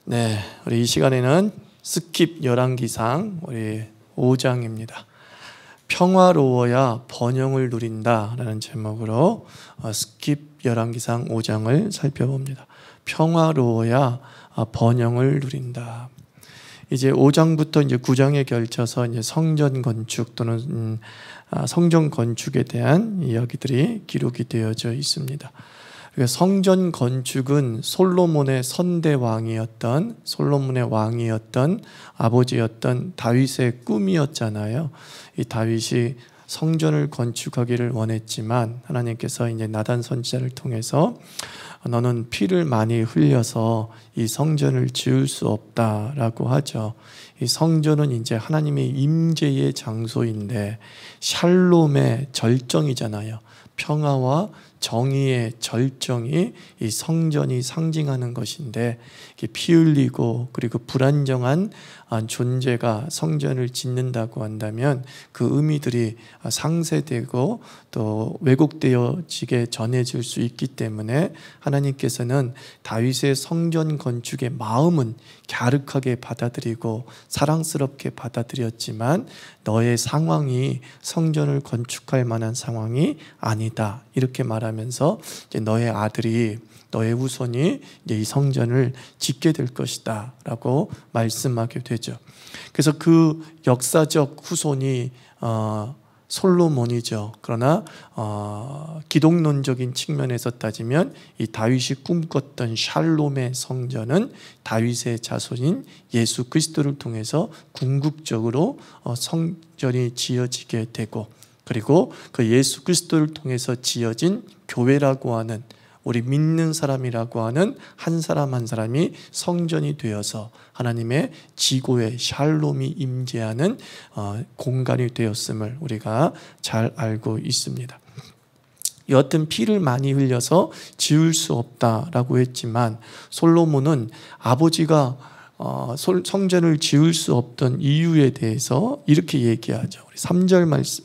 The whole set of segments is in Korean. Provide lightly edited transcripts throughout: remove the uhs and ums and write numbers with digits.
네, 우리 이 시간에는 스킵 열왕기상 우리 5장입니다. 평화로워야 번영을 누린다 라는 제목으로 스킵 열왕기상 5장을 살펴봅니다. 평화로워야 번영을 누린다. 이제 5장부터 이제 9장에 걸쳐서 이제 성전 건축 또는 성전 건축에 대한 이야기들이 기록이 되어져 있습니다. 성전 건축은 솔로몬의 왕이었던 아버지였던 다윗의 꿈이었잖아요. 이 다윗이 성전을 건축하기를 원했지만 하나님께서 이제 나단 선지자를 통해서 너는 피를 많이 흘려서 이 성전을 지을 수 없다라고 하죠. 이 성전은 이제 하나님의 임재의 장소인데 샬롬의 절정이잖아요. 평화와 정의의 절정이 이 성전이 상징하는 것인데, 피 흘리고 그리고 불안정한 존재가 성전을 짓는다고 한다면 그 의미들이 상쇄되고 또 왜곡되어지게 전해질 수 있기 때문에 하나님께서는 다윗의 성전 건축의 마음은 갸륵하게 받아들이고 사랑스럽게 받아들였지만 너의 상황이 성전을 건축할 만한 상황이 아니다, 이렇게 말하면서 이제 너의 아들이, 너의 후손이 이제 이 성전을 짓게 될 것이다 라고 말씀하게 되죠. 그래서 그 역사적 후손이 솔로몬이죠. 그러나 기독론적인 측면에서 따지면 이 다윗이 꿈꿨던 샬롬의 성전은 다윗의 자손인 예수 그리스도를 통해서 궁극적으로 성전이 지어지게 되고, 그리고 그 예수 그리스도를 통해서 지어진 교회라고 하는, 우리 믿는 사람이라고 하는 한 사람 한 사람이 성전이 되어서 하나님의 지고의 샬롬이 임재하는 공간이 되었음을 우리가 잘 알고 있습니다. 여하튼 피를 많이 흘려서 지을 수 없다라고 했지만 솔로몬은 아버지가 성전을 지을 수 없던 이유에 대해서 이렇게 얘기하죠. 우리 3절 말씀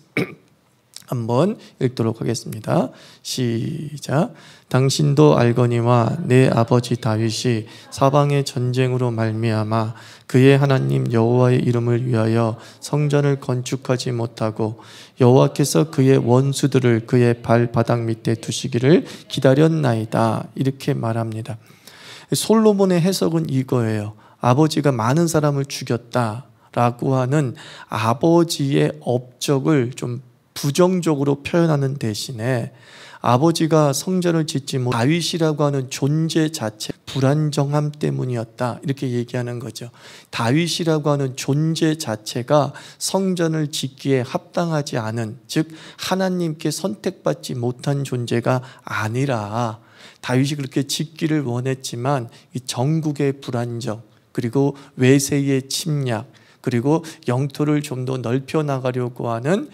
한번 읽도록 하겠습니다. 시작. 당신도 알거니와 내 아버지 다윗이 사방의 전쟁으로 말미암아 그의 하나님 여호와의 이름을 위하여 성전을 건축하지 못하고 여호와께서 그의 원수들을 그의 발바닥 밑에 두시기를 기다렸나이다, 이렇게 말합니다. 솔로몬의 해석은 이거예요. 아버지가 많은 사람을 죽였다라고 하는 아버지의 업적을 좀 부정적으로 표현하는 대신에 아버지가 성전을 짓지 못 다윗이라고 하는 존재 자체 불안정함 때문이었다, 이렇게 얘기하는 거죠. 다윗이라고 하는 존재 자체가 성전을 짓기에 합당하지 않은, 즉 하나님께 선택받지 못한 존재가 아니라 다윗이 그렇게 짓기를 원했지만 이 전국의 불안정, 그리고 외세의 침략, 그리고 영토를 좀 더 넓혀 나가려고 하는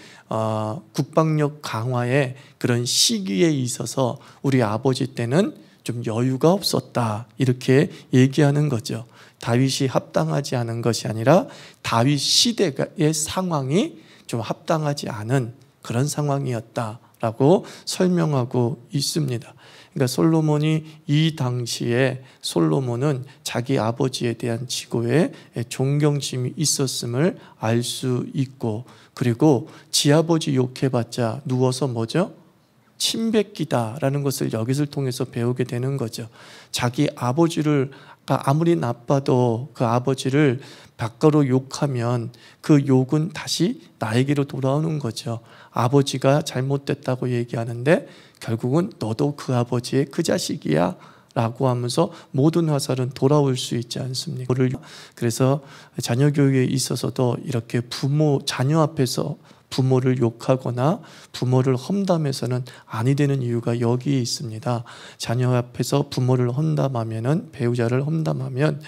국방력 강화의 그런 시기에 있어서 우리 아버지 때는 좀 여유가 없었다, 이렇게 얘기하는 거죠. 다윗이 합당하지 않은 것이 아니라 다윗 시대의 상황이 좀 합당하지 않은 그런 상황이었다라고 설명하고 있습니다. 그러니까 솔로몬이 이 당시에 솔로몬은 자기 아버지에 대한 지고에 존경심이 있었음을 알 수 있고, 그리고 지아버지 욕해봤자 누워서 뭐죠? 침뱉기다라는 것을 여기서를 통해서 배우게 되는 거죠. 자기 아버지를 아무리 나빠도 그 아버지를 밖으로 욕하면 그 욕은 다시 나에게로 돌아오는 거죠. 아버지가 잘못됐다고 얘기하는데 결국은 너도 그 아버지의 그 자식이야 라고 하면서 모든 화살은 돌아올 수 있지 않습니까? 그래서 자녀 교육에 있어서도 이렇게 자녀 앞에서 부모를 욕하거나 부모를 험담해서는 아니 되는 이유가 여기에 있습니다. 자녀 앞에서 부모를 험담하면은, 배우자를 험담하면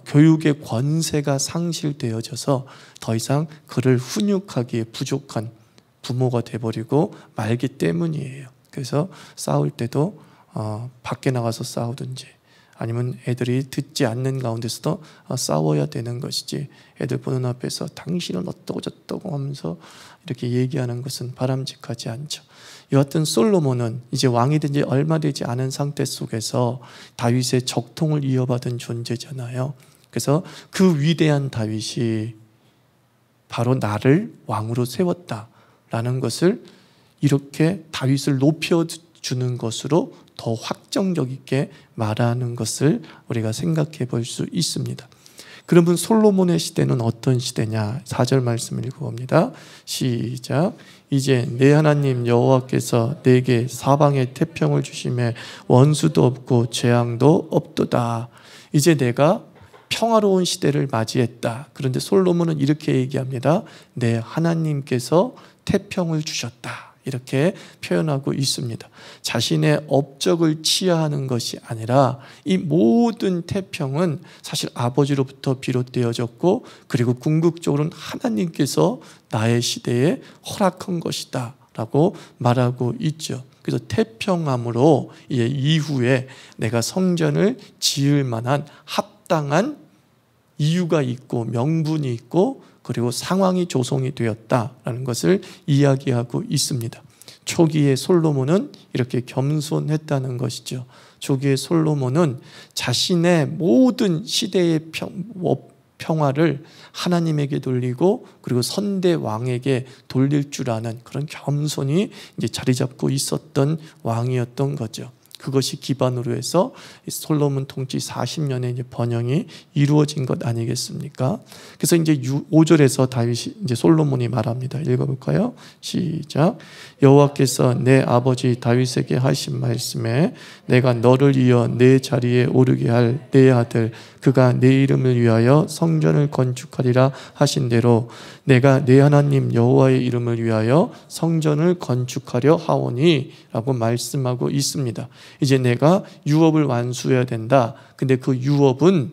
교육의 권세가 상실되어져서 더 이상 그를 훈육하기에 부족한 부모가 돼버리고 말기 때문이에요. 그래서 싸울 때도 밖에 나가서 싸우든지 아니면 애들이 듣지 않는 가운데서도 싸워야 되는 것이지, 애들 보는 앞에서 당신은 어떠고 저떠고 하면서 이렇게 얘기하는 것은 바람직하지 않죠. 여하튼 솔로몬은 이제 왕이 된 지 얼마 되지 않은 상태 속에서 다윗의 적통을 이어받은 존재잖아요. 그래서 그 위대한 다윗이 바로 나를 왕으로 세웠다라는 것을 이렇게 다윗을 높여주는 것으로 더 확정적 있게 말하는 것을 우리가 생각해 볼 수 있습니다. 그러면 솔로몬의 시대는 어떤 시대냐? 4절 말씀 읽어봅니다. 시작. 이제 내 하나님 여호와께서 내게 사방에 태평을 주시매 원수도 없고 재앙도 없도다. 이제 내가 평화로운 시대를 맞이했다. 그런데 솔로몬은 이렇게 얘기합니다. 내 하나님께서 태평을 주셨다. 이렇게 표현하고 있습니다. 자신의 업적을 치하하는 것이 아니라 이 모든 태평은 사실 아버지로부터 비롯되어졌고, 그리고 궁극적으로는 하나님께서 나의 시대에 허락한 것이다 라고 말하고 있죠. 그래서 태평함으로 이후에 내가 성전을 지을 만한 합당한 이유가 있고 명분이 있고, 그리고 상황이 조성이 되었다라는 것을 이야기하고 있습니다. 초기에 솔로몬은 이렇게 겸손했다는 것이죠. 초기에 솔로몬은 자신의 모든 시대의 평화를 하나님에게 돌리고, 그리고 선대 왕에게 돌릴 줄 아는 그런 겸손이 이제 자리 잡고 있었던 왕이었던 거죠. 그것이 기반으로 해서 솔로몬 통치 40년의 이제 번영이 이루어진 것 아니겠습니까? 그래서 이제 5절에서 다윗이 이제 솔로몬이 말합니다. 읽어볼까요? 시작. 여호와께서 내 아버지 다윗에게 하신 말씀에 내가 너를 이어 내 자리에 오르게 할 내 아들 그가 내 이름을 위하여 성전을 건축하리라 하신 대로 내가 내 하나님 여호와의 이름을 위하여 성전을 건축하려 하오니 라고 말씀하고 있습니다. 이제 내가 유업을 완수해야 된다. 근데 그 유업은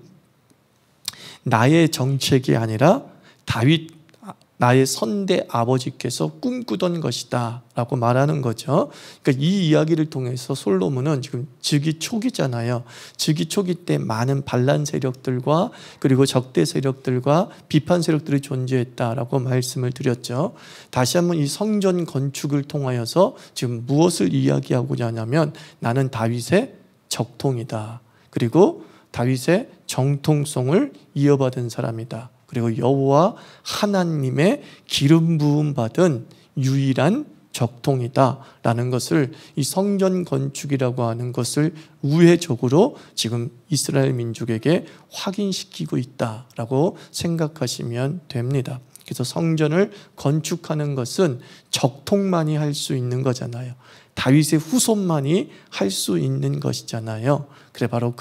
나의 정책이 아니라 다윗 나의 선대 아버지께서 꿈꾸던 것이다 라고 말하는 거죠. 그러니까 이 이야기를 통해서 솔로몬은 지금 즉위 초기잖아요. 즉위 초기 때 많은 반란 세력들과 그리고 적대 세력들과 비판 세력들이 존재했다라고 말씀을 드렸죠. 다시 한번 이 성전 건축을 통하여서 지금 무엇을 이야기하고자 하냐면 나는 다윗의 적통이다. 그리고 다윗의 정통성을 이어받은 사람이다. 그리고 여호와 하나님의 기름 부음 받은 유일한 적통이다라는 것을 이 성전 건축이라고 하는 것을 우회적으로 지금 이스라엘 민족에게 확인시키고 있다라고 생각하시면 됩니다. 그래서 성전을 건축하는 것은 적통만이 할 수 있는 거잖아요. 다윗의 후손만이 할 수 있는 것이잖아요. 그래 바로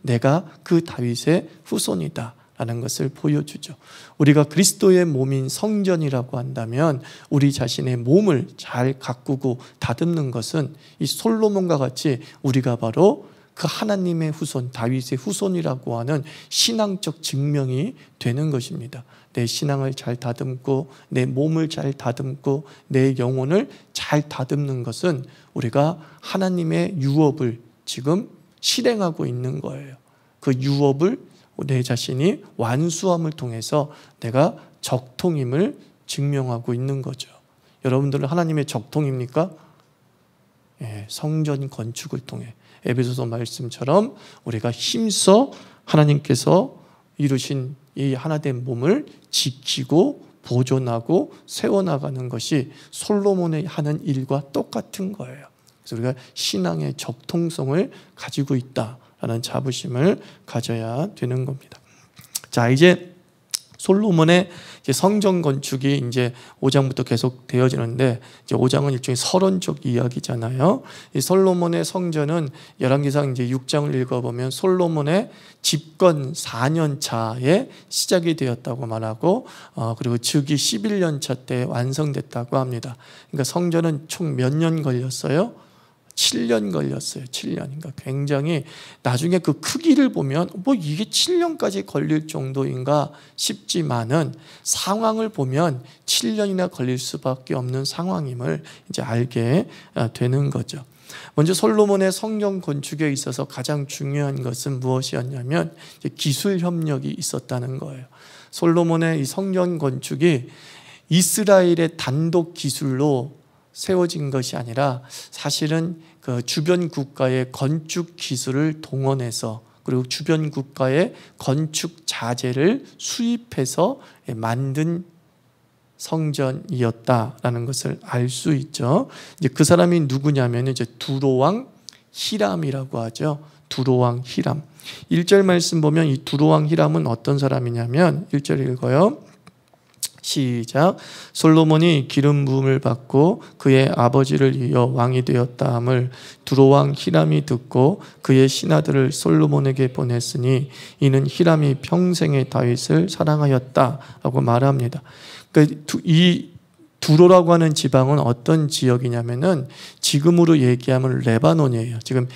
내가 그 다윗의 후손이다 라는 것을 보여주죠. 우리가 그리스도의 몸인 성전이라고 한다면 우리 자신의 몸을 잘 가꾸고 다듬는 것은 이 솔로몬과 같이 우리가 바로 그 하나님의 후손, 다윗의 후손이라고 하는 신앙적 증명이 되는 것입니다. 내 신앙을 잘 다듬고 내 몸을 잘 다듬고 내 영혼을 잘 다듬는 것은 우리가 하나님의 유업을 지금 실행하고 있는 거예요. 그 유업을 내 자신이 완수함을 통해서 내가 적통임을 증명하고 있는 거죠. 여러분들은 하나님의 적통입니까? 예, 성전 건축을 통해 에베소서 말씀처럼 우리가 힘써 하나님께서 이루신 이 하나된 몸을 지키고 보존하고 세워나가는 것이 솔로몬이 하는 일과 똑같은 거예요. 그래서 우리가 신앙의 적통성을 가지고 있다라는 자부심을 가져야 되는 겁니다. 자, 이제 솔로몬의 성전 건축이 이제 5장부터 계속 되어지는데, 이제 5장은 일종의 서론적 이야기잖아요. 이 솔로몬의 성전은 열왕기상 이제 6장을 읽어보면 솔로몬의 집권 4년 차에 시작이 되었다고 말하고, 그리고 즉위 11년 차 때 완성됐다고 합니다. 그러니까 성전은 총 몇 년 걸렸어요? 7년 걸렸어요. 7년. 그러니까 굉장히 나중에 그 크기를 보면 뭐 이게 7년까지 걸릴 정도인가 싶지만은 상황을 보면 7년이나 걸릴 수밖에 없는 상황임을 이제 알게 되는 거죠. 먼저 솔로몬의 성경 건축에 있어서 가장 중요한 것은 무엇이었냐면 기술 협력이 있었다는 거예요. 솔로몬의 이 성전 건축이 이스라엘의 단독 기술로 세워진 것이 아니라 사실은 그 주변 국가의 건축 기술을 동원해서 그리고 주변 국가의 건축 자재를 수입해서 만든 성전이었다라는 것을 알 수 있죠. 이제 그 사람이 누구냐면 이제 두로왕 히람이라고 하죠. 두로왕 히람. 1절 말씀 보면 이 두로왕 히람은 어떤 사람이냐면 1절 읽어요. 시작. 솔로몬이 기름 부음을 받고 그의 아버지를 이어 왕이 되었다 함을 두로왕 히람이 듣고 그의 신하들을 솔로몬에게 보냈으니 이는 히람이 평생에 다윗을 사랑하였다라고 말합니다. 그러니까 이 두로라고 하는 지방은 어떤 지역이냐면은 지금으로 얘기하면 레바논이에요. 지금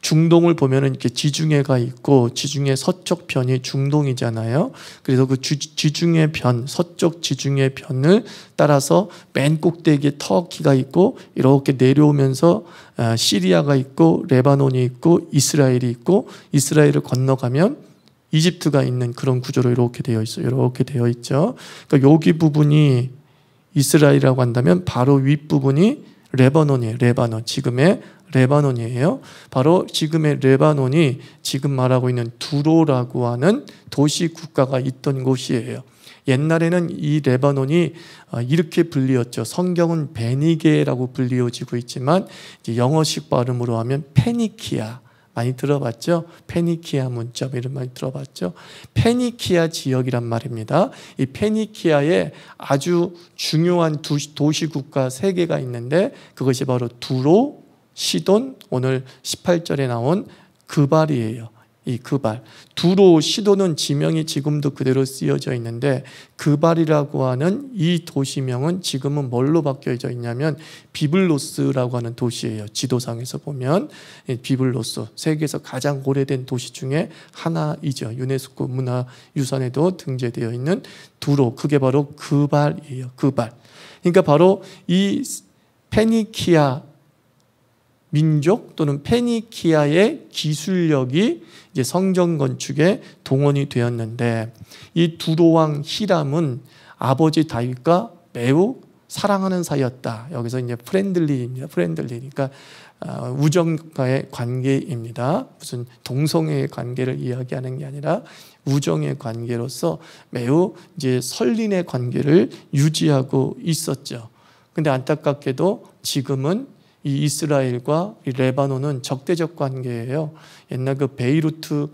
중동을 보면은 이렇게 지중해가 있고 지중해 서쪽 편이 중동이잖아요. 그래서 그 지중해 편, 서쪽 지중해 편을 따라서 맨 꼭대기에 터키가 있고 이렇게 내려오면서 시리아가 있고 레바논이 있고 이스라엘이 있고 이스라엘을 건너가면 이집트가 있는 그런 구조로 이렇게 되어 있어요. 이렇게 되어 있죠. 그러니까 여기 부분이 이스라엘이라고 한다면 바로 윗부분이 레바논이에요. 레바논. 지금의 레바논이에요. 바로 지금의 레바논이 지금 말하고 있는 두로라고 하는 도시 국가가 있던 곳이에요. 옛날에는 이 레바논이 이렇게 불리었죠. 성경은 베니게라고 불리워지고 있지만 영어식 발음으로 하면 페니키아. 많이 들어봤죠? 페니키아 문자 이런 말 들어봤죠? 페니키아 지역이란 말입니다. 이 페니키아에 아주 중요한 도시 국가 3개가 있는데 그것이 바로 두로, 시돈, 오늘 18절에 나온 그발이에요. 이 그발. 두로, 시돈은 지명이 지금도 그대로 쓰여져 있는데 그발이라고 하는 이 도시명은 지금은 뭘로 바뀌어져 있냐면 비블로스라고 하는 도시예요. 지도상에서 보면 비블로스, 세계에서 가장 오래된 도시 중에 하나이죠. 유네스코 문화유산에도 등재되어 있는 두로, 그게 바로 그발이에요. 그발. 그러니까 바로 이 페니키아 민족 또는 페니키아의 기술력이 이제 성전 건축에 동원이 되었는데 이 두로왕 히람은 아버지 다윗과 매우 사랑하는 사이였다. 여기서 이제 프렌들리입니다. 프렌들리니까 우정과의 관계입니다. 무슨 동성애의 관계를 이야기하는 게 아니라 우정의 관계로서 매우 이제 설린의 관계를 유지하고 있었죠. 근데 안타깝게도 지금은 이 이스라엘과 이 레바논은 적대적 관계예요. 옛날 그 베이루트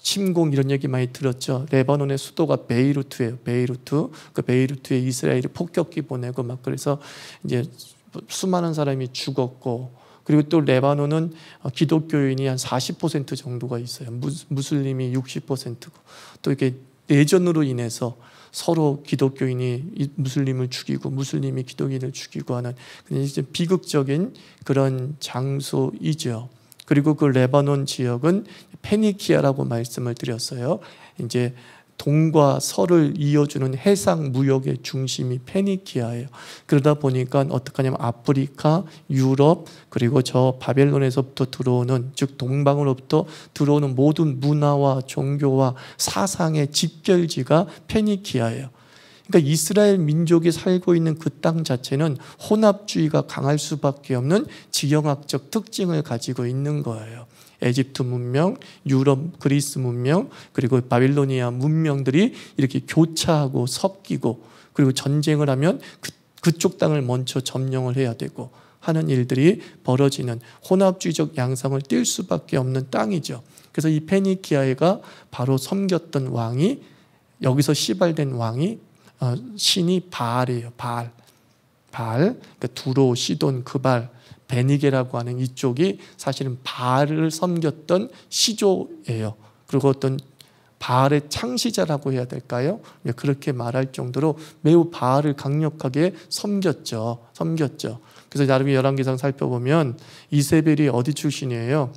침공 이런 얘기 많이 들었죠. 레바논의 수도가 베이루트예요. 베이루트. 그 베이루트에 이스라엘이 폭격기 보내고 막 그래서 이제 수많은 사람이 죽었고 그리고 또 레바논은 기독교인이 한 40% 정도가 있어요. 무슬림이 60%고 또 이렇게 내전으로 인해서 서로 기독교인이 무슬림을 죽이고 무슬림이 기독인을 죽이고 하는 이제 비극적인 그런 장소이죠. 그리고 그 레바논 지역은 페니키아라고 말씀을 드렸어요. 이제 동과 서를 이어주는 해상 무역의 중심이 페니키아예요. 그러다 보니까 어떻게 하냐면 아프리카, 유럽 그리고 저 바벨론에서부터 들어오는 즉 동방으로부터 들어오는 모든 문화와 종교와 사상의 집결지가 페니키아예요. 그러니까 이스라엘 민족이 살고 있는 그 땅 자체는 혼합주의가 강할 수밖에 없는 지형학적 특징을 가지고 있는 거예요. 에집트 문명, 유럽, 그리스 문명, 그리고 바빌로니아 문명들이 이렇게 교차하고 섞이고 그리고 전쟁을 하면 그쪽 땅을 먼저 점령을 해야 되고 하는 일들이 벌어지는 혼합주의적 양상을 띌 수밖에 없는 땅이죠. 그래서 이 페니키아가 바로 섬겼던 왕이 여기서 시발된 왕이 신이 바알이에요. 바알. 그러니까 두로, 시돈, 그발, 베니게라고 하는 이쪽이 사실은 바알을 섬겼던 시조예요. 그리고 어떤 바알의 창시자라고 해야 될까요? 그렇게 말할 정도로 매우 바알을 강력하게 섬겼죠. 그래서 나름의 열왕기상 살펴보면 이세벨이 어디 출신이에요?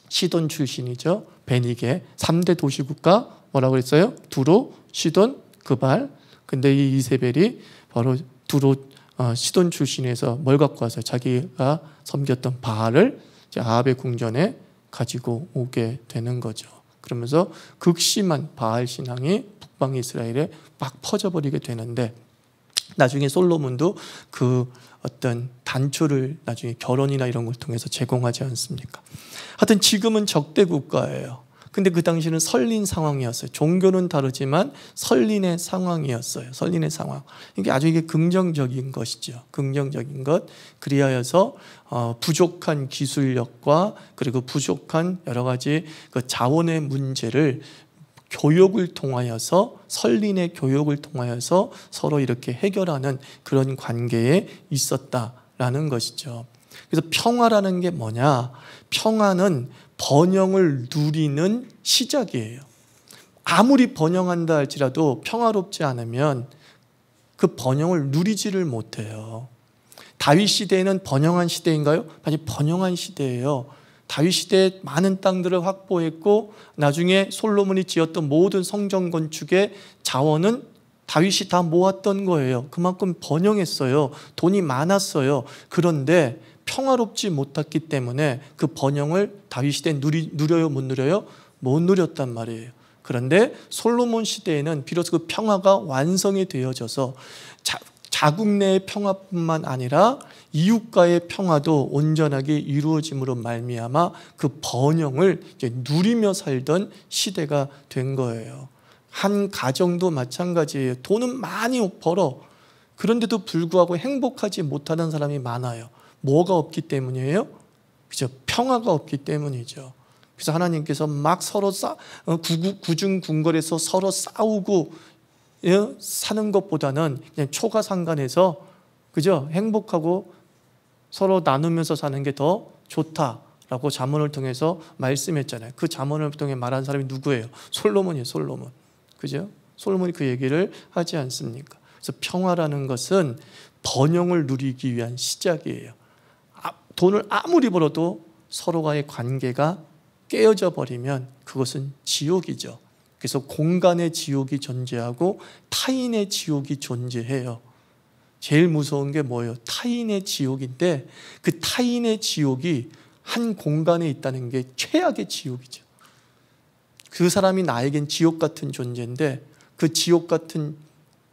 시돈 출신이죠. 베니게. 3대 도시국가 뭐라고 그랬어요? 두로, 시돈, 그발. 근데 이 이세벨이 바로 두로 시돈 출신에서 뭘 갖고 와서 자기가 섬겼던 바알을 이제 아합의 궁전에 가지고 오게 되는 거죠. 그러면서 극심한 바알 신앙이 북방 이스라엘에 막 퍼져버리게 되는데, 나중에 솔로몬도 그 어떤 단초를 나중에 결혼이나 이런 걸 통해서 제공하지 않습니까? 하여튼 지금은 적대 국가예요. 근데 그 당시는 설린 상황이었어요. 종교는 다르지만 설린의 상황이었어요. 설린의 상황. 이게 아주 긍정적인 것이죠. 긍정적인 것. 그리하여서 부족한 기술력과 그리고 부족한 여러 가지 그 자원의 문제를 교육을 통하여서, 설린의 교육을 통하여서 서로 이렇게 해결하는 그런 관계에 있었다라는 것이죠. 그래서 평화라는 게 뭐냐? 평화는 번영을 누리는 시작이에요. 아무리 번영한다 할지라도 평화롭지 않으면 그 번영을 누리지를 못해요. 다윗 시대에는 번영한 시대인가요? 아니, 번영한 시대예요. 다윗 시대에 많은 땅들을 확보했고, 나중에 솔로몬이 지었던 모든 성전 건축의 자원은 다윗이 다 모았던 거예요. 그만큼 번영했어요. 돈이 많았어요. 그런데 평화롭지 못했기 때문에 그 번영을 다윗 시대에 누려요, 못 누려요? 못 누렸단 말이에요. 그런데 솔로몬 시대에는 비로소 그 평화가 완성이 되어져서 자국 내의 평화뿐만 아니라 이웃과의 평화도 온전하게 이루어짐으로 말미암아 그 번영을 이제 누리며 살던 시대가 된 거예요. 한 가정도 마찬가지예요. 돈은 많이 벌어. 그런데도 불구하고 행복하지 못하는 사람이 많아요. 뭐가 없기 때문이에요? 그죠? 평화가 없기 때문이죠. 그래서 하나님께서 막 서로 구중궁궐에서 서로 싸우고 사는 것보다는 그냥 초가상간에서, 그죠? 행복하고 서로 나누면서 사는 게 더 좋다라고 잠언을 통해서 말씀했잖아요. 그 잠언을 통해 말한 사람이 누구예요? 솔로몬이에요. 솔로몬. 그죠? 솔로몬이 그 얘기를 하지 않습니까? 그래서 평화라는 것은 번영을 누리기 위한 시작이에요. 돈을 아무리 벌어도 서로와의 관계가 깨어져 버리면 그것은 지옥이죠. 그래서 공간의 지옥이 존재하고 타인의 지옥이 존재해요. 제일 무서운 게 뭐예요? 타인의 지옥인데, 그 타인의 지옥이 한 공간에 있다는 게 최악의 지옥이죠. 그 사람이 나에겐 지옥 같은 존재인데, 그 지옥 같은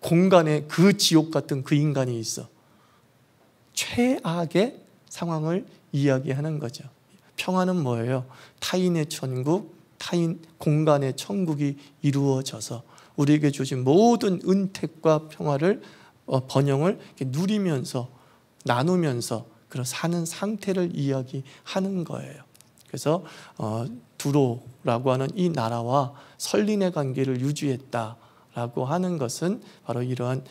공간에 그 지옥 같은 그 인간이 있어. 최악의 상황을 이야기하는 거죠. 평화는 뭐예요? 타인의 천국, 타인 공간의 천국이 이루어져서 우리에게 주신 모든 은택과 평화를, 번영을 누리면서 나누면서 그런 사는 상태를 이야기하는 거예요. 그래서 두로라고 하는 이 나라와 설린의 관계를 유지했다라고 하는 것은 바로 이러한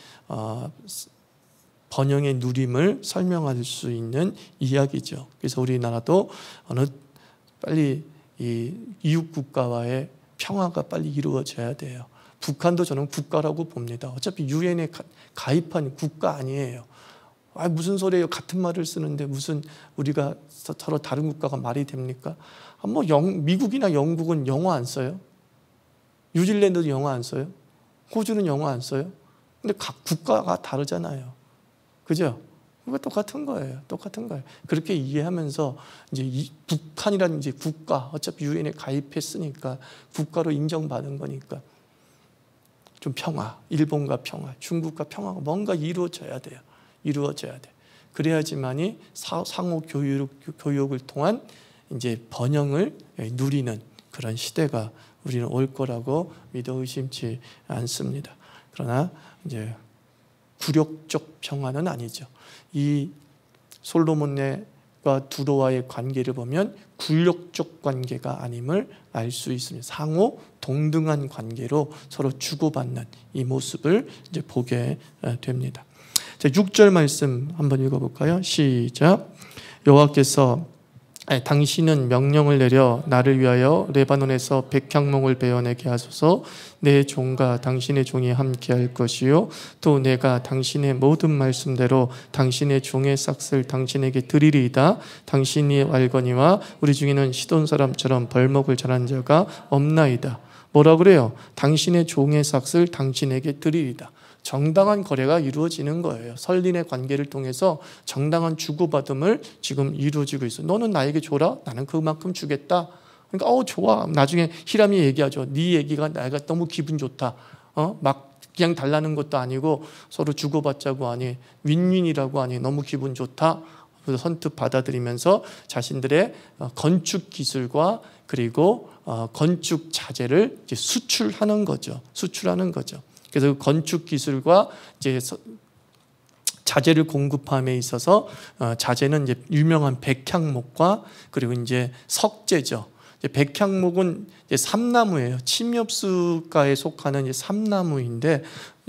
번영의 누림을 설명할 수 있는 이야기죠. 그래서 우리나라도 빨리 이 이웃 국가와의 평화가 빨리 이루어져야 돼요. 북한도 저는 국가라고 봅니다. 어차피 유엔에 가입한 국가 아니에요. 무슨 소리예요? 같은 말을 쓰는데 무슨 우리가 서로 다른 국가가 말이 됩니까? 미국이나 영국은 영어 안 써요? 뉴질랜드도 영어 안 써요? 호주는 영어 안 써요? 근데 각 국가가 다르잖아요. 그죠? 그거 똑같은 거예요. 똑같은 거예요. 그렇게 이해하면서 이제 북한이라는 이제 국가, 어차피 유엔에 가입했으니까 국가로 인정받은 거니까 좀 평화, 일본과 평화, 중국과 평화가 뭔가 이루어져야 돼요. 이루어져야 돼. 그래야지만이 상호 교육을 통한 이제 번영을 누리는 그런 시대가 우리는 올 거라고 믿어 의심치 않습니다. 그러나 이제 굴욕적 평화는 아니죠. 이 솔로몬과 두로와의 관계를 보면 굴욕적 관계가 아님을 알 수 있습니다. 상호 동등한 관계로 서로 주고받는 이 모습을 이제 보게 됩니다. 자, 6절 말씀 한번 읽어볼까요? 시작. 여호와께서 당신은 명령을 내려 나를 위하여 레바논에서 백향목을 베어내게 하소서. 내 종과 당신의 종이 함께할 것이요 또 내가 당신의 모든 말씀대로 당신의 종의 삭슬 당신에게 드리리이다. 당신이 알거니와 우리 중에는 시돈 사람처럼 벌목을 잘한 자가 없나이다. 뭐라 그래요? 당신의 종의 삭슬 당신에게 드리리이다. 정당한 거래가 이루어지는 거예요. 선린의 관계를 통해서 정당한 주고받음을 지금 이루어지고 있어요. 너는 나에게 줘라. 나는 그만큼 주겠다. 그러니까 좋아. 나중에 히람이 얘기하죠. 네 얘기가 내가 너무 기분 좋다. 막 그냥 달라는 것도 아니고 서로 주고받자고 하니 윈윈이라고 하니 너무 기분 좋다. 그래서 선뜻 받아들이면서 자신들의 건축 기술과 그리고 건축 자재를 이제 수출하는 거죠. 그래서 그 건축 기술과 이제 자재를 공급함에 있어서 자재는 이제 유명한 백향목과 그리고 이제 석재죠. 백향목은 이제 삼나무예요. 침엽수가에 속하는 이제 삼나무인데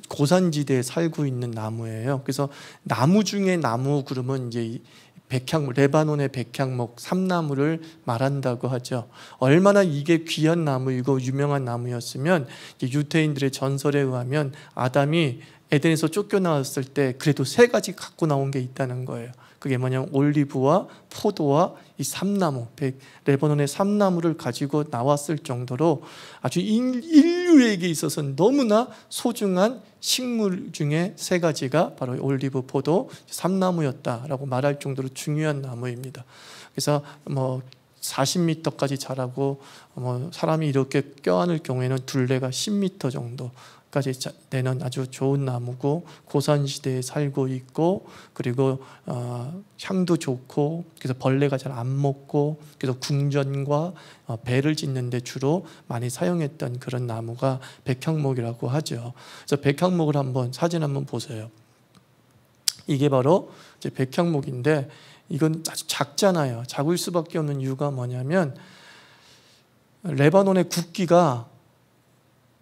고산지대에 살고 있는 나무예요. 그래서 나무 중에 나무 그러면 이제 백향목, 레바논의 백향목, 삼나무를 말한다고 하죠. 얼마나 이게 귀한 나무이고 유명한 나무였으면 유대인들의 전설에 의하면 아담이 에덴에서 쫓겨나왔을 때 그래도 3가지 갖고 나온 게 있다는 거예요. 그게 뭐냐면 올리브와 포도와 이 삼나무, 레바논의 삼나무를 가지고 나왔을 정도로 아주 인류에게 있어서는 너무나 소중한 식물 중에 3가지가 바로 올리브, 포도, 삼나무였다라고 말할 정도로 중요한 나무입니다. 그래서 40m까지 자라고 사람이 이렇게 껴안을 경우에는 둘레가 10m 정도까지 되는 아주 좋은 나무고 고산시대에 살고 있고 그리고 향도 좋고 그래서 벌레가 잘 안 먹고 그래서 궁전과 배를 짓는 데 주로 많이 사용했던 그런 나무가 백향목이라고 하죠. 그래서 백향목을 사진 한번 보세요. 이게 바로 이제 백향목인데 이건 아주 작잖아요. 작을 수밖에 없는 이유가 뭐냐면 레바논의 국기가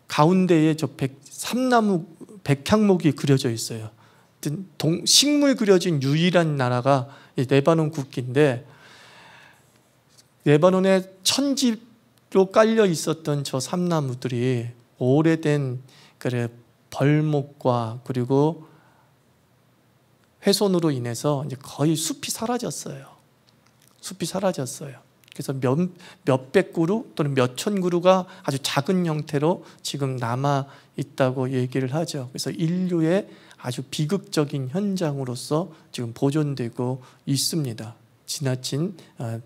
가운데에 삼나무 백향목이 그려져 있어요. 식물 그려진 유일한 나라가 레바논 국기인데 레바논의 천지로 깔려 있었던 저 삼나무들이 오래된 벌목과 그리고 훼손으로 인해서 이제 거의 숲이 사라졌어요. 그래서 몇백 그루 또는 몇천 그루가 아주 작은 형태로 지금 남아 있다고 얘기를 하죠. 그래서 인류의 아주 비극적인 현장으로서 지금 보존되고 있습니다. 지나친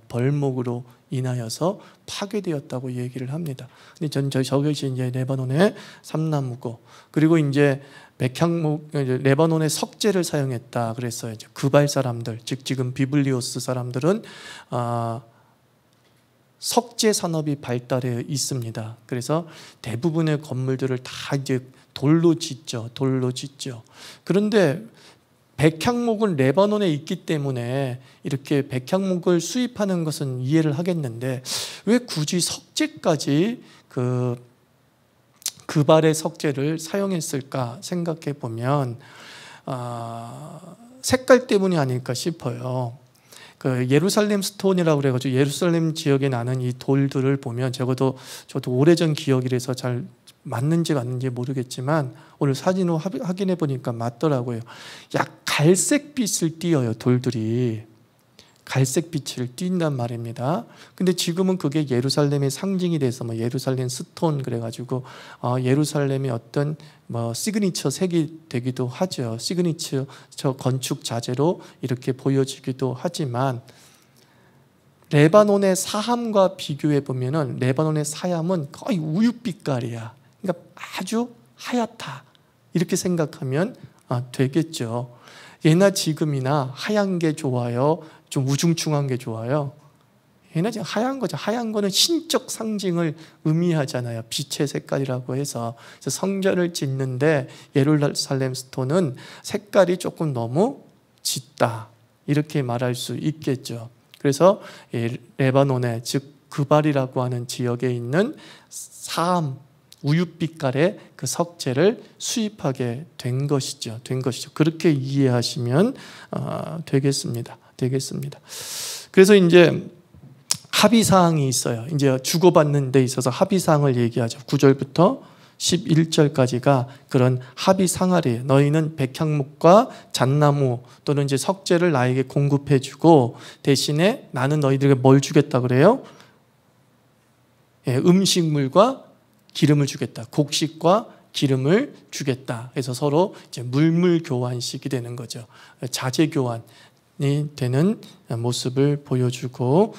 벌목으로 인하여서 파괴되었다고 얘기를 합니다. 근데 저것이 이제 레바논의 삼나무고 그리고 이제 백향목, 레바논의 석재를 사용했다 그랬어요. 그발 사람들, 즉 지금 비블리오스 사람들은 석재 산업이 발달해 있습니다. 그래서 대부분의 건물들을 다 이제 돌로 짓죠. 그런데 백향목은 레바논에 있기 때문에 이렇게 백향목을 수입하는 것은 이해를 하겠는데 왜 굳이 석재까지 그발의 석재를 사용했을까 생각해 보면 색깔 때문이 아닐까 싶어요. 예루살렘 스톤이라고 그래가지고 예루살렘 지역에 나는 이 돌들을 보면 저도 오래전 기억이라서 잘 맞는지 모르겠지만 오늘 사진으로 확인해 보니까 맞더라고요. 약 갈색빛을 띠어요. 돌들이 갈색빛을 띈단 말입니다. 근데 지금은 그게 예루살렘의 상징이 돼서 예루살렘 스톤 그래가지고 예루살렘의 어떤 시그니처 색이 되기도 하죠. 시그니처 건축 자재로 이렇게 보여지기도 하지만 레바논의 사함과 비교해 보면은 레바논의 사함은 거의 우윳빛깔이야. 그러니까 아주 하얗다. 이렇게 생각하면 되겠죠. 예나 지금이나 하얀 게 좋아요? 좀 우중충한 게 좋아요? 예나 지금 하얀 거죠. 하얀 거는 신적 상징을 의미하잖아요. 빛의 색깔이라고 해서. 그래서 성전을 짓는데 예루살렘 스톤은 색깔이 조금 너무 짙다. 이렇게 말할 수 있겠죠. 그래서 레바논의 즉 그발이라고 하는 지역에 있는 사암 우윳빛깔의 그 석재를 수입하게 된 것이죠. 그렇게 이해하시면 되겠습니다. 그래서 이제 합의 사항이 있어요. 이제 주고받는 데 있어서 합의 사항을 얘기하죠. 9절부터 11절까지가 그런 합의 상할이에요. 너희는 백향목과 잣나무 또는 이제 석재를 나에게 공급해주고 대신에 나는 너희들에게 뭘 주겠다 그래요? 음식물과 기름을 주겠다. 곡식과 기름을 주겠다. 그래서 서로 이제 물물 교환식이 되는 거죠. 자재 교환이 되는 모습을 보여주고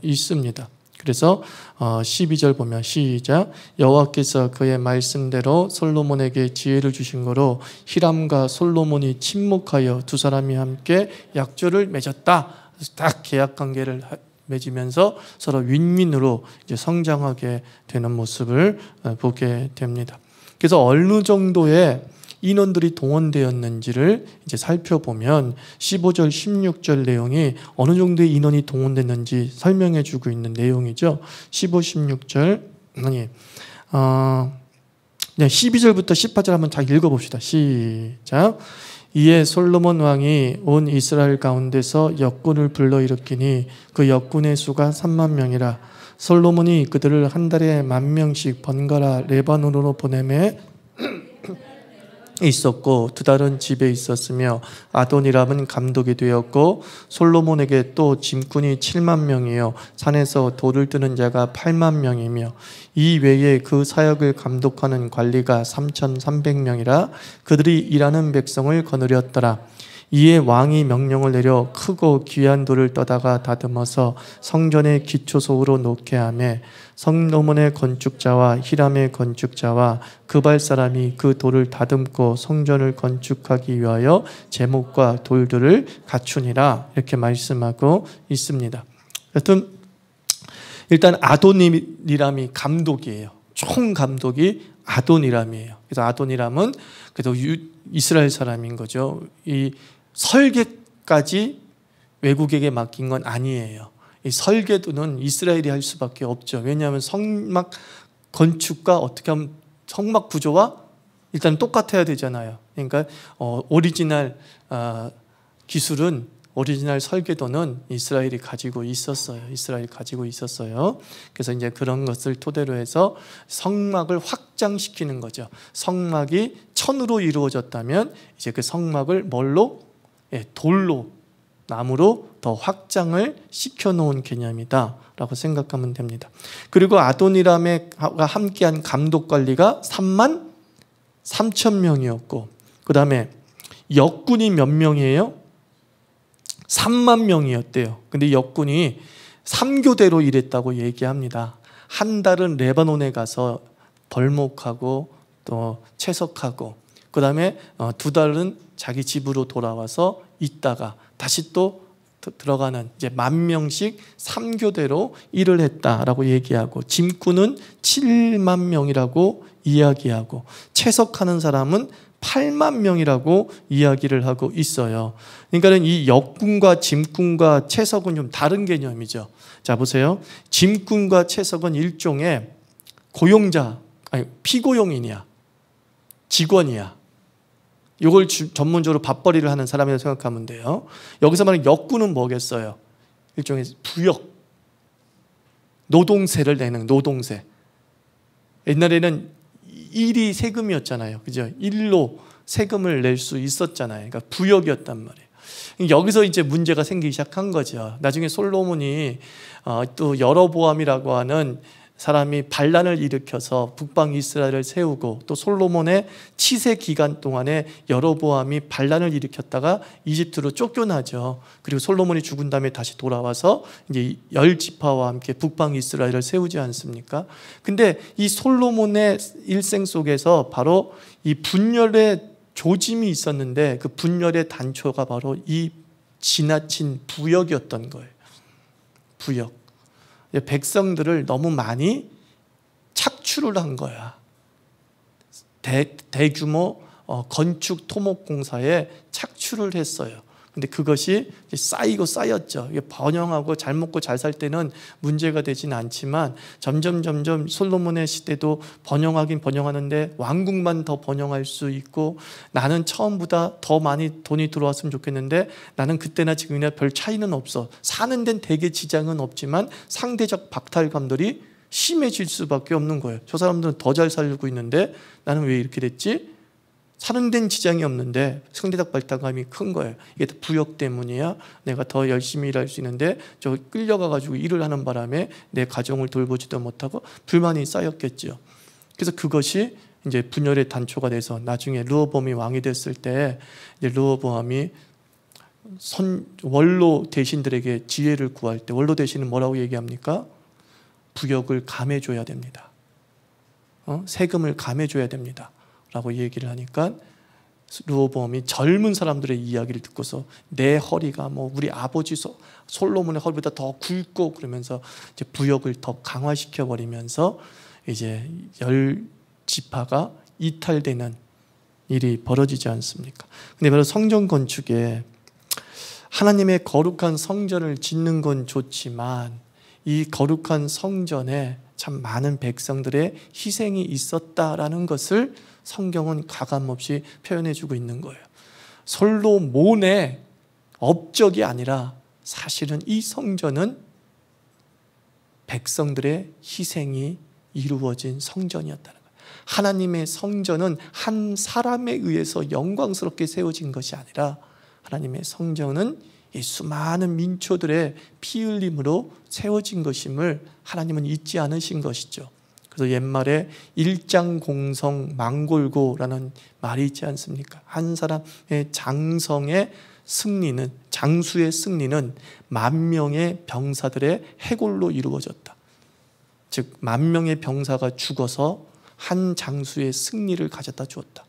있습니다. 그래서 12절 보면 시작. 여호와께서 그의 말씀대로 솔로몬에게 지혜를 주신 거로 히람과 솔로몬이 친목하여 두 사람이 함께 약조를 맺었다. 딱 계약 관계를 맺으면서 서로 윈윈으로 이제 성장하게 되는 모습을 보게 됩니다. 그래서 어느 정도의 인원들이 동원되었는지를 이제 살펴보면 15절, 16절 내용이 어느 정도의 인원이 동원됐는지 설명해 주고 있는 내용이죠. 15, 16절 아니 12절부터 18절 한번 다 읽어봅시다. 시작. 이에 솔로몬 왕이 온 이스라엘 가운데서 역군을 불러일으키니 그 역군의 수가 3만 명이라. 솔로몬이 그들을 한 달에 10,000명씩 번갈아 레바논으로 보내매 있었고 두 달은 집에 있었으며 아도니람은 감독이 되었고 솔로몬에게 또 짐꾼이 7만 명이요 산에서 돌을 뜨는 자가 8만 명이며 이 외에 그 사역을 감독하는 관리가 3,300명이라 그들이 일하는 백성을 거느렸더라. 이에 왕이 명령을 내려 크고 귀한 돌을 떠다가 다듬어서 성전의 기초소로 놓게 하며 솔로몬의 건축자와 히람의 건축자와 그발 사람이 그 돌을 다듬고 성전을 건축하기 위하여 제목과 돌들을 갖추니라. 이렇게 말씀하고 있습니다. 여튼 일단 아도니람이 감독이에요. 총 감독이 아도니람이에요. 그래서 아도니람은 그래도 이스라엘 사람인 거죠. 이 설계까지 외국에게 맡긴 건 아니에요. 이 설계도는 이스라엘이 할 수밖에 없죠. 왜냐하면 성막 건축과 어떻게 하면 성막 구조와 일단 똑같아야 되잖아요. 그러니까 오리지널 기술은 오리지널 설계도는 이스라엘이 가지고 있었어요. 이스라엘이 가지고 있었어요. 그래서 이제 그런 것을 토대로 해서 성막을 확장시키는 거죠. 성막이 천으로 이루어졌다면 이제 그 성막을 뭘로? 돌로, 나무로 더 확장을 시켜놓은 개념이다 라고 생각하면 됩니다. 그리고 아도니람과 함께한 감독관리가 3만 3천 명이었고 그 다음에 역군이 몇 명이에요? 3만 명이었대요. 근데 역군이 3교대로 일했다고 얘기합니다. 한 달은 레바논에 가서 벌목하고 또 채석하고 그 다음에 2달은 자기 집으로 돌아와서 있다가 다시 또 들어가는 이제 10,000명씩 3교대로 일을 했다라고 얘기하고 짐꾼은 7만 명이라고 이야기하고 채석하는 사람은 8만 명이라고 이야기를 하고 있어요. 그러니까 이 역군과 짐꾼과 채석은 좀 다른 개념이죠. 자 보세요. 짐꾼과 채석은 일종의 고용자, 아니 피고용인이야. 직원이야. 이걸 전문적으로 밥벌이를 하는 사람이라고 생각하면 돼요. 여기서 말하는 역군은 뭐겠어요? 일종의 부역, 노동세를 내는 노동세. 옛날에는 일이 세금이었잖아요. 그죠? 일로 세금을 낼 수 있었잖아요. 그러니까 부역이었단 말이에요. 여기서 이제 문제가 생기기 시작한 거죠. 나중에 솔로몬이 또 여로보암이라고 하는 사람이 반란을 일으켜서 북방 이스라엘을 세우고 또 솔로몬의 치세 기간 동안에 여로보암이 반란을 일으켰다가 이집트로 쫓겨나죠. 그리고 솔로몬이 죽은 다음에 다시 돌아와서 이제 10지파와 함께 북방 이스라엘을 세우지 않습니까? 근데 이 솔로몬의 일생 속에서 바로 이 분열의 조짐이 있었는데 그 분열의 단초가 바로 이 지나친 부역이었던 거예요. 부역. 백성들을 너무 많이 착취를 한 거야. 대규모 건축 토목공사에 착취를 했어요. 근데 그것이 쌓이고 쌓였죠. 이게 번영하고 잘 먹고 잘 살 때는 문제가 되지는 않지만 점점 솔로몬의 시대도 번영하긴 번영하는데 왕국만 더 번영할 수 있고 나는 처음보다 더 많이 돈이 들어왔으면 좋겠는데 나는 그때나 지금이나 별 차이는 없어. 사는 데는 되게 지장은 없지만 상대적 박탈감들이 심해질 수밖에 없는 거예요. 저 사람들은 더 잘 살고 있는데 나는 왜 이렇게 됐지? 사는 데는 지장이 없는데 상대적 발달감이 큰 거예요. 이게 다 부역 때문이야. 내가 더 열심히 일할 수 있는데 저 끌려가가지고 일을 하는 바람에 내 가정을 돌보지도 못하고 불만이 쌓였겠죠. 그래서 그것이 이제 분열의 단초가 돼서 나중에 르호보암이 왕이 됐을 때 이제 르호보암이 원로 대신들에게 지혜를 구할 때 원로 대신은 뭐라고 얘기합니까? 부역을 감해줘야 됩니다. 세금을 감해줘야 됩니다 라고 얘기를 하니까 르호보암이 젊은 사람들의 이야기를 듣고서 내 허리가 뭐 우리 아버지 솔로몬의 허리보다 더 굵고 그러면서 이제 부역을 더 강화시켜 버리면서 이제 10지파가 이탈되는 일이 벌어지지 않습니까? 근데 바로 성전 건축에 하나님의 거룩한 성전을 짓는 건 좋지만 이 거룩한 성전에 참 많은 백성들의 희생이 있었다라는 것을 성경은 가감없이 표현해주고 있는 거예요. 솔로몬의 업적이 아니라 사실은 이 성전은 백성들의 희생이 이루어진 성전이었다는 거예요. 하나님의 성전은 한 사람에 의해서 영광스럽게 세워진 것이 아니라 하나님의 성전은 이 수많은 민초들의 피 흘림으로 세워진 것임을 하나님은 잊지 않으신 것이죠. 그래서 옛말에 일장공성 망골고라는 말이 있지 않습니까? 한 사람의 장수의 승리는 만 명의 병사들의 해골로 이루어졌다. 즉, 만 명의 병사가 죽어서 한 장수의 승리를 가져다 주었다.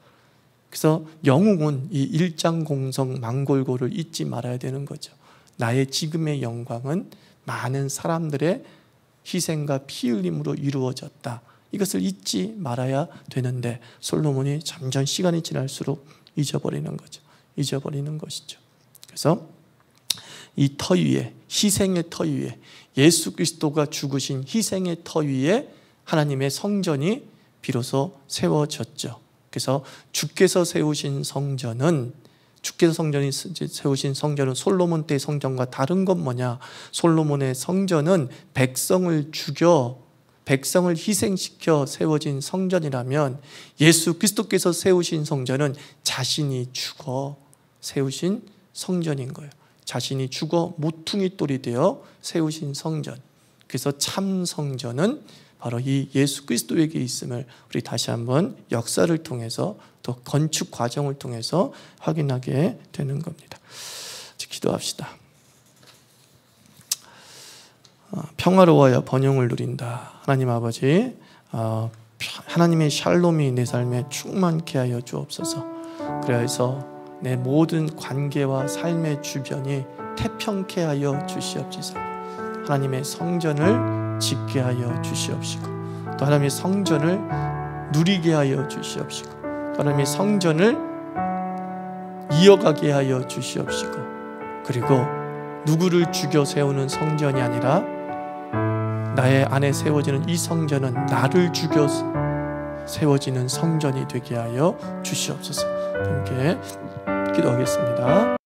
그래서 영웅은 이 일장공성 망골고를 잊지 말아야 되는 거죠. 나의 지금의 영광은 많은 사람들의 희생과 피 흘림으로 이루어졌다. 이것을 잊지 말아야 되는데 솔로몬이 점점 시간이 지날수록 잊어버리는 거죠. 잊어버리는 것이죠. 그래서 이 터 위에, 희생의 터 위에, 예수 그리스도가 죽으신 희생의 터 위에 하나님의 성전이 비로소 세워졌죠. 그래서 주께서 세우신 성전은 솔로몬 때의 성전과 다른 건 뭐냐? 솔로몬의 성전은 백성을 죽여 백성을 희생시켜 세워진 성전이라면 예수 그리스도께서 세우신 성전은 자신이 죽어 세우신 성전인 거예요. 자신이 죽어 모퉁이 돌이 되어 세우신 성전. 그래서 참 성전은 바로 이 예수 그리스도에게 있음을 우리 다시 한번 역사를 통해서 또 건축 과정을 통해서 확인하게 되는 겁니다. 기도합시다. 평화로워야 번영을 누린다. 하나님 아버지, 하나님의 샬롬이 내 삶에 충만케 하여 주옵소서. 그래서 내 모든 관계와 삶의 주변이 태평케 하여 주시옵소서. 하나님의 성전을 짓게 하여 주시옵시고, 또 하나님의 성전을 누리게 하여 주시옵시고, 또 하나님의 성전을 이어가게 하여 주시옵시고, 그리고 누구를 죽여 세우는 성전이 아니라 나의 안에 세워지는 이 성전은 나를 죽여 세워지는 성전이 되게 하여 주시옵소서. 함께 기도하겠습니다.